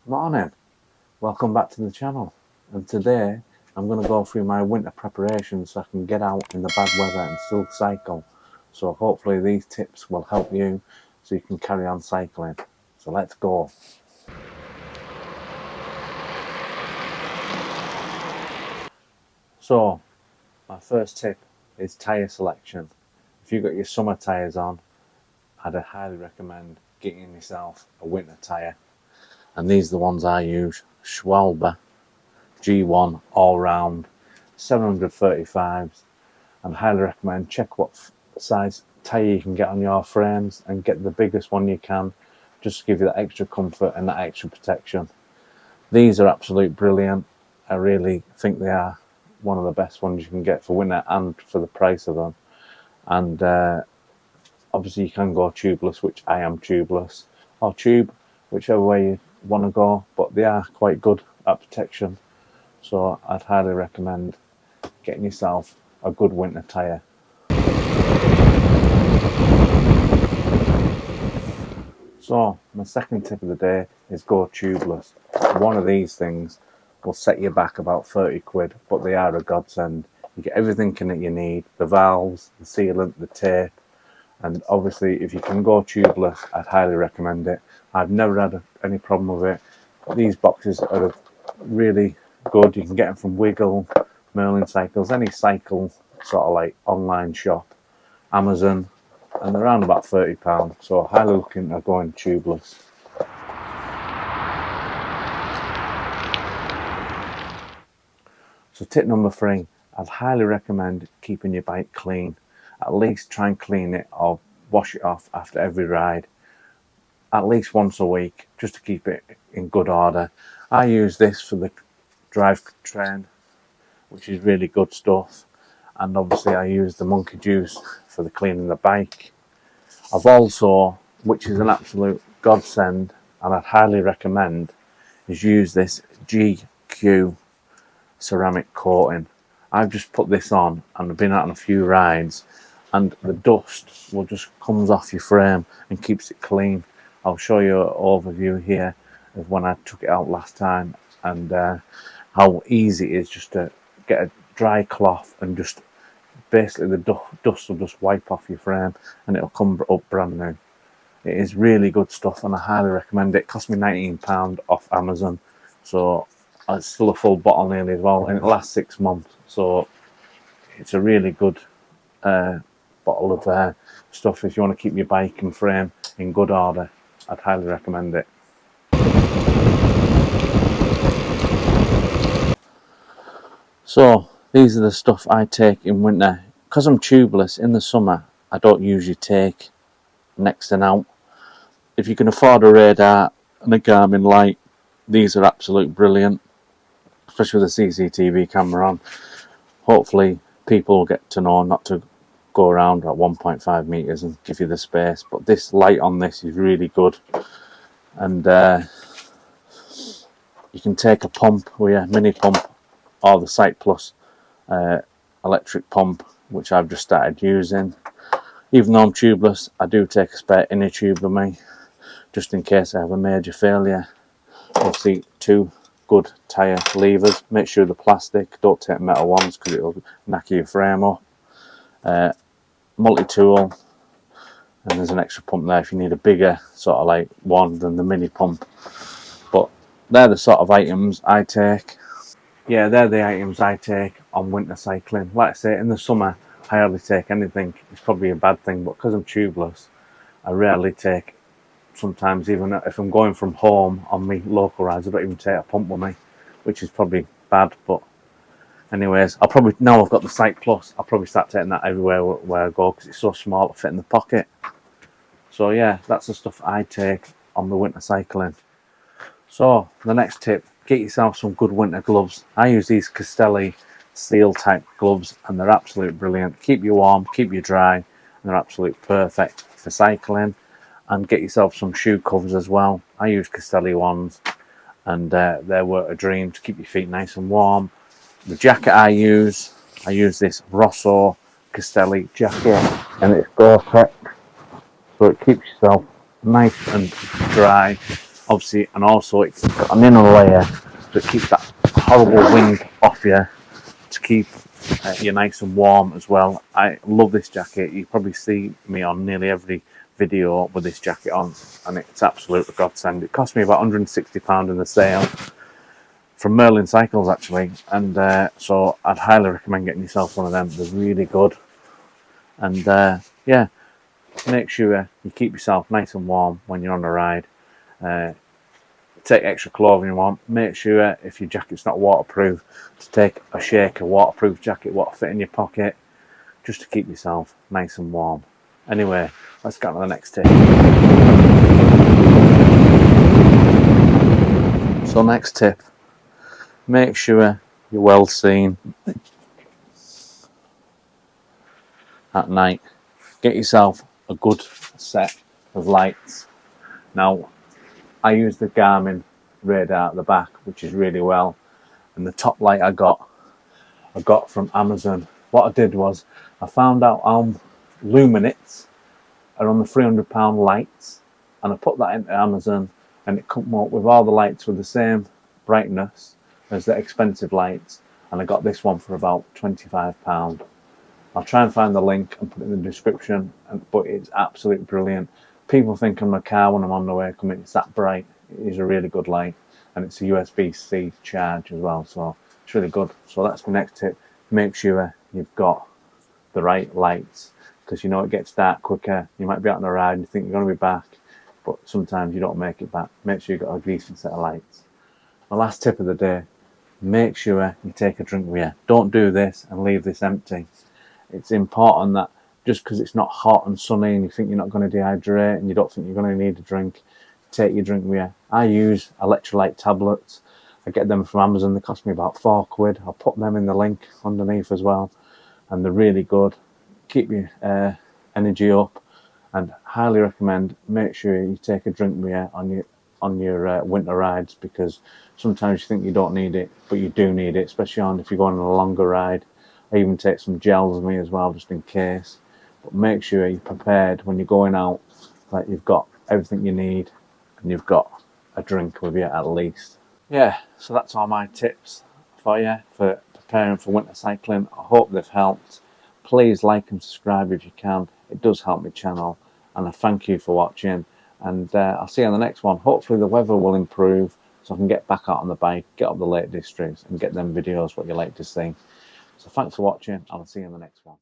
Morning, welcome back to the channel, and today I'm going to go through my winter preparations so I can get out in the bad weather and still cycle. So hopefully these tips will help you so you can carry on cycling. So let's go. So my first tip is tyre selection. If you've got your summer tyres on, I'd highly recommend getting yourself a winter tyre, and these are the ones I use: Schwalbe G1 all round 735s, and highly recommend check what size tyre you can get on your frames and get the biggest one you can, just to give you that extra comfort and that extra protection. These are absolute brilliant. I really think they are one of the best ones you can get for winter and for the price of them. And obviously you can go tubeless, which I am tubeless, or tube, whichever way you want to go, but they are quite good at protection. So I'd highly recommend getting yourself a good winter tyre. So my second tip of the day is go tubeless. One of these things will set you back about 30 quid, but they are a godsend. You get everything in it you need: the valves, the sealant, the tape, and obviously if you can go tubeless, I'd highly recommend it. I've never had any problem with it. These boxes are really good. You can get them from Wiggle, Merlin Cycles, any cycle sort of like online shop, Amazon, and they're around about £30. So highly looking at going tubeless. So tip number 3, I'd highly recommend keeping your bike clean. At least try and clean it or wash it off after every ride, at least once a week, just to keep it in good order. I use this for the drivetrain, which is really good stuff, and obviously I use the monkey juice for the cleaning the bike. I've also, which is an absolute godsend and I'd highly recommend, is use this GQ ceramic coating. I've just put this on and I've been out on a few rides, and the dust will just comes off your frame and keeps it clean. I'll show you an overview here of when I took it out last time, and how easy it is just to get a dry cloth and just basically the dust will just wipe off your frame and it'll come up brand new. It is really good stuff and I highly recommend it. It cost me £19 off Amazon, so it's still a full bottle nearly as well, and it lasts 6 months. So it's a really good bottle of stuff if you want to keep your bike and frame in good order. I'd highly recommend it. So these are the stuff I take in winter. Because I'm tubeless, in the summer I don't usually take next and out. If you can afford a radar and a Garmin light, these are absolute brilliant, especially with a CCTV camera on. Hopefully people will get to know not to go around at 1.5 meters and give you the space, but this light on this is really good. And you can take a pump with a mini pump or the Sight Plus electric pump, which I've just started using. Even though I'm tubeless, I do take a spare inner tube with me, just in case I have a major failure. Obviously 2 good tyre levers. Make sure they're plastic, don't take metal ones because it'll knack your frame up. Multi-tool, and there's an extra pump there if you need a bigger sort of like one than the mini pump. But they're the sort of items I take. Yeah, they're the items I take on winter cycling. Like I say, in the summer I hardly take anything. It's probably a bad thing, but because I'm tubeless, I rarely take. Sometimes even if I'm going from home on my local rides, I don't even take a pump with me, which is probably bad. But anyways, I'll probably, now I've got the Sight Plus, I'll probably start taking that everywhere where I go because it's so small to fit in the pocket. So yeah, that's the stuff I take on the winter cycling. So the next tip, get yourself some good winter gloves. I use these Castelli steel type gloves and they're absolutely brilliant. Keep you warm, keep you dry, and they're absolutely perfect for cycling. And get yourself some shoe covers as well. I use Castelli ones, and they were a dream to keep your feet nice and warm. The jacket I use this Rosso Castelli jacket, and it's Gore-Tex, so it keeps yourself nice and dry obviously, and also it's got an inner layer that keeps that horrible wind off you, to keep you nice and warm as well. I love this jacket. You probably see me on nearly every video with this jacket on, and it's absolute godsend. It cost me about £160 in the sale from Merlin Cycles actually, and so I'd highly recommend getting yourself one of them. They're really good, and yeah, make sure you keep yourself nice and warm when you're on a ride. Take extra clothing you want. Make sure if your jacket's not waterproof to take a shaker waterproof jacket, what fit in your pocket, just to keep yourself nice and warm. Anyway, let's get on to the next tip. So next tip, make sure you're well seen at night. Get yourself a good set of lights. Now, I use the Garmin radar at the back, which is really well, and the top light I got from Amazon. What I did was I found out how luminance are on the £300 lights, and I put that into Amazon, and it come up with all the lights with the same brightness as the expensive lights, and I got this one for about £25. I'll try and find the link and put it in the description, but it's absolutely brilliant. People think in my car when I'm on the way coming, it's that bright. It is a really good light, and it's a USB-C charge as well, so it's really good. So that's my next tip. Make sure you've got the right lights, because you know it gets dark quicker. You might be out on a ride and you think you're going to be back, but sometimes you don't make it back. Make sure you've got a decent set of lights. My last tip of the day, make sure you take a drink with you. Don't do this and leave this empty. It's important that just because it's not hot and sunny and you think you're not going to dehydrate and you don't think you're going to need a drink, take your drink with you. I use electrolyte tablets. I get them from Amazon. They cost me about £4. I'll put them in the link underneath as well, and they're really good. Keep your energy up, and highly recommend make sure you take a drink with you on your winter rides, because sometimes you think you don't need it, but you do need it, especially if you're going on a longer ride. I even take some gels with me as well, just in case. But make sure you're prepared when you're going out, that you've got everything you need and you've got a drink with you at least. Yeah, so that's all my tips for you for preparing for winter cycling. I hope they've helped. Please like and subscribe if you can. It does help my channel, and I thank you for watching, and I'll see you on the next one. Hopefully the weather will improve so I can get back out on the bike, get up the Lake Districts and get them videos what you like to see. So thanks for watching, and I'll see you in the next one.